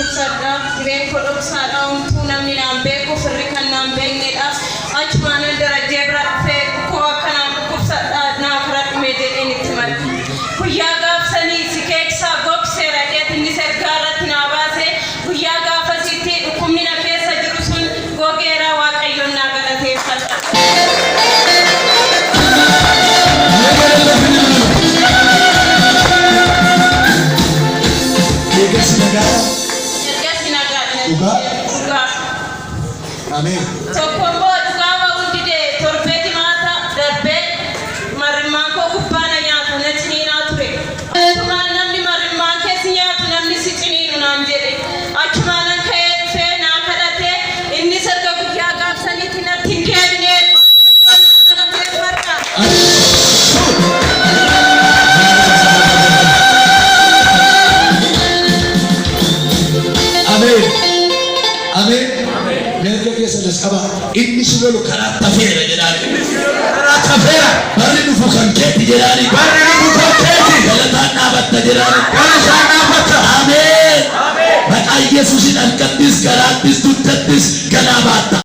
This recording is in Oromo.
kubsadha dhibeen kodhoksaadha homtuu namni naan beeku firri kan naan beeknedha achumaanan darajee bira dhufee koo akkanaan kubsadha naa kara dhumee jedheen itti mala guyyaa gaafsanii si keeksaa gogseera dheetinni sergaa irratti naa baase guyyaa gaafasitti dhukkubni na keessa jiru sun gogeera waaqayyoon naa galateeffadha. Amen. Tokkombo dhugaama hundide torbeti maata darbe marrimmaan koo gubbaana nyaatu na ciniinaa ture. Achumaan namni marrimmaan keessi nyaatu namni si ciniinu naan jedhe. Achumaanan ka'ee dhufee naa kadhatee inni sarga guyyaa gaafsaniitti natti hin deebinee Amen. Amen. Mereka biasa naskaba. Ini sudah lu karata fera jadi. Karata fera. Bari nu bukan keti jadi. Bari nu bukan keti. Kalau tak nabat jadi. Kalau tak nabat. Amen. Amen. Maka Yesus ini angkat dis, karatis, tutas dis,